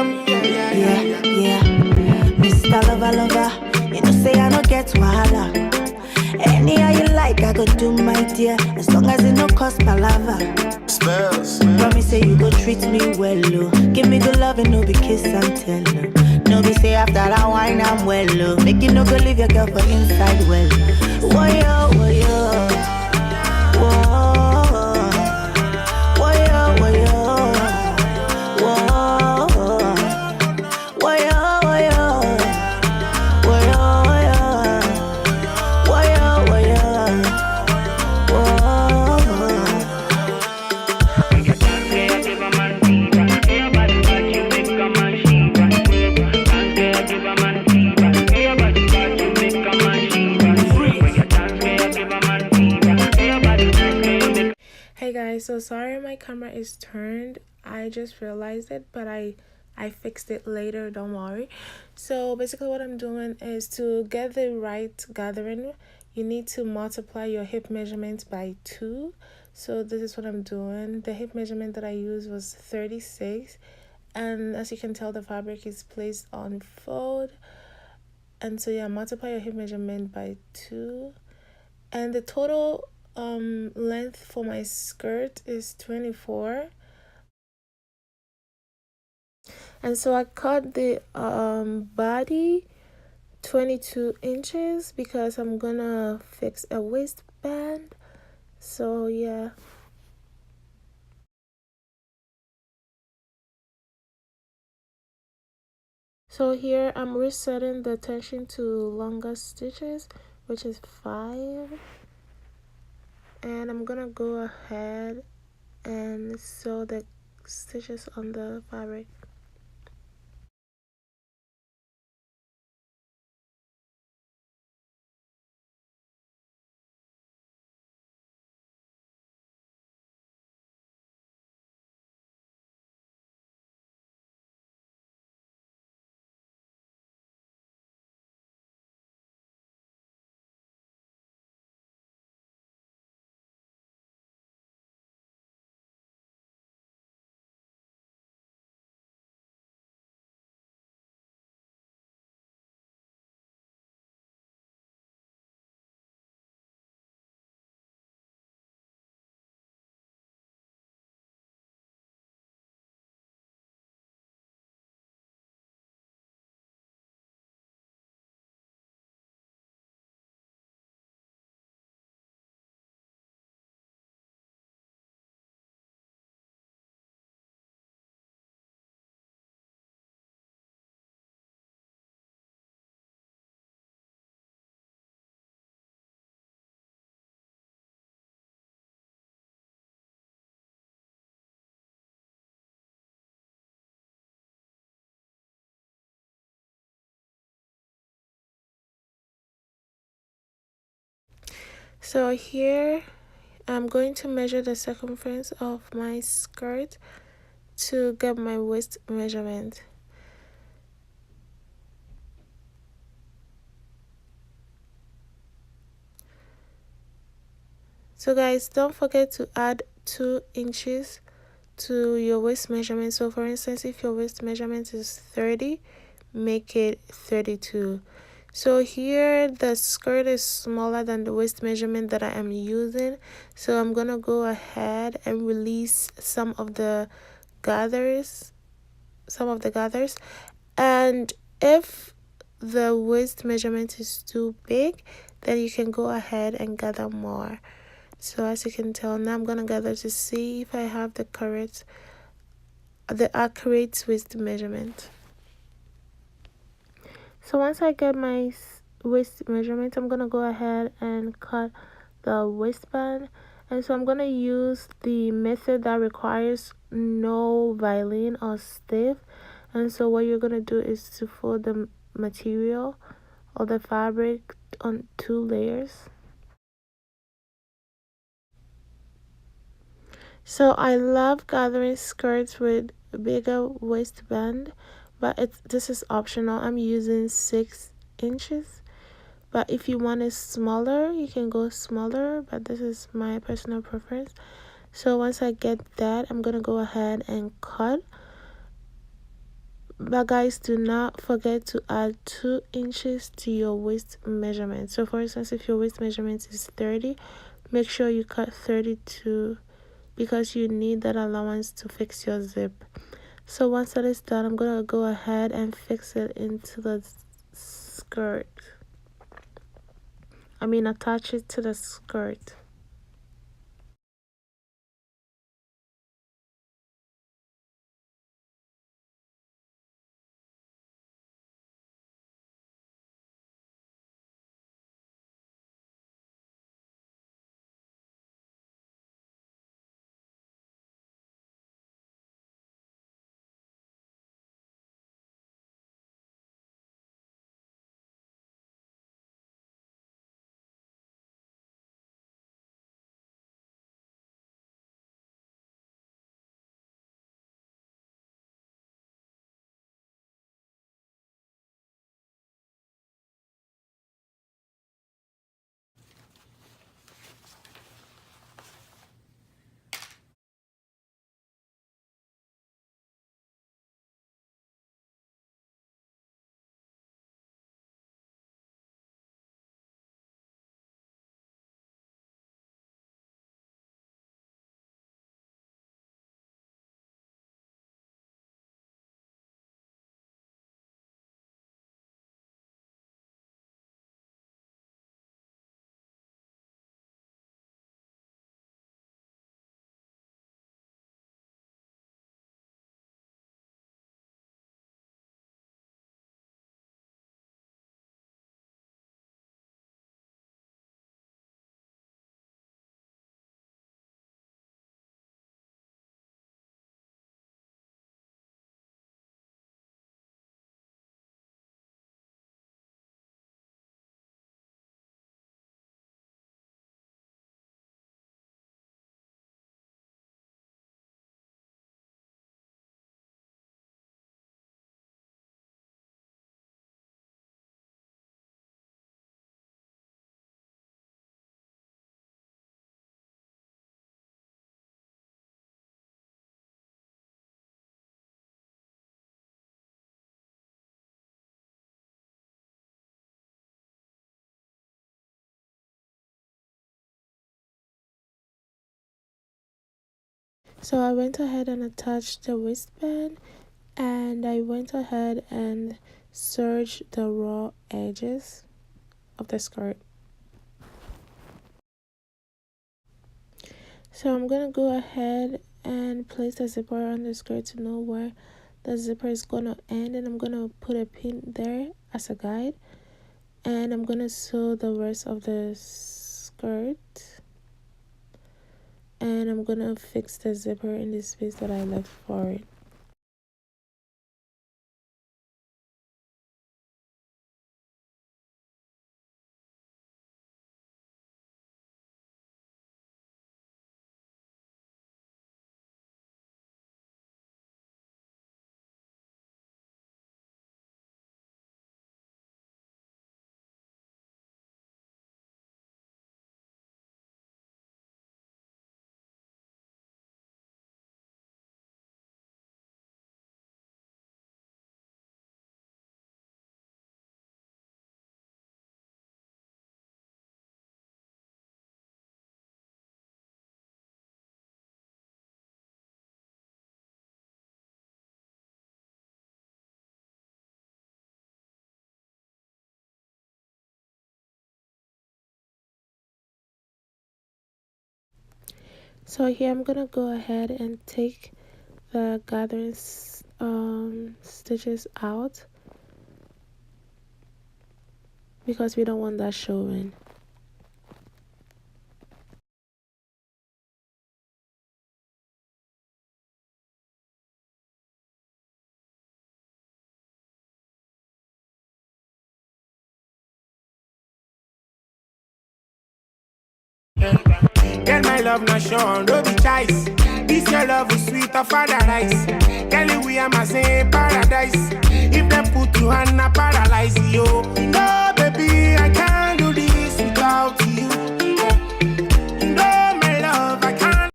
Yeah. Mr. Lover, you know say I no get wahala. Anyhow you like, I go do my dear, as long as it no cost palava. Spells. Promise say you go treat me well, oh. Give me good love and no be kiss and tell, oh. No be say after that wine I'm well, oh. Make you no go leave your girl for inside well. Woyo, woyo, woah. Woyo, woyo, woah. Woyo, woyo, woyo, woyo, woyo, woah. Hey guys, so sorry my camera is turned. I just realized it, but I fixed it later, don't worry. So basically what I'm doing is, to get the right gathering, you need to multiply your hip measurement by 2. So this is what I'm doing. The hip measurement that I used was 36, and as you can tell, the fabric is placed on fold. And so yeah, multiply your hip measurement by 2, and the total length for my skirt is 24. And so I cut the body 22 inches because I'm gonna fix a waistband. So yeah. So here I'm resetting the tension to longer stitches, which is 5. And I'm gonna go ahead and sew the stitches on the fabric. So here I'm going to measure the circumference of my skirt to get my waist measurement. So guys, don't forget to add 2 inches to your waist measurement. So for instance, if your waist measurement is 30, make it 32. So here the skirt is smaller than the waist measurement that I am using, so I'm gonna go ahead and release some of the gathers, and if the waist measurement is too big, then you can go ahead and gather more. So as you can tell, now I'm gonna gather to see if I have the accurate waist measurement. So once I get my waist measurement, I'm gonna go ahead and cut the waistband. And so I'm gonna use the method that requires no violin or stiff. And so what you're gonna do is to fold the material or the fabric on 2 layers. So I love gathering skirts with a bigger waistband, but this is optional. I'm using 6 inches, but if you want it smaller, you can go smaller, but this is my personal preference. So once I get that, I'm gonna go ahead and cut But guys, do not forget to add 2 inches to your waist measurement. So for instance, if your waist measurement is 30, make sure you cut 32 because you need that allowance to fix your zip. So once that is done, I'm gonna go ahead and fix it into the skirt. Attach it to the skirt. So I went ahead and attached the waistband, and I went ahead and serged the raw edges of the skirt. So I'm gonna go ahead and place the zipper on the skirt to know where the zipper is gonna end, and I'm gonna put a pin there as a guide, and I'm gonna sew the rest of the skirt, and I'm gonna fix the zipper in the space that I left for it. So here I'm gonna go ahead and take the gathering stitches out because we don't want that showing. Girl, my love not sure, no be choice. This your love is sweet of paradise. Girl, we are my same paradise. If them put you on a paralyze you. No, baby, I can't do this without you.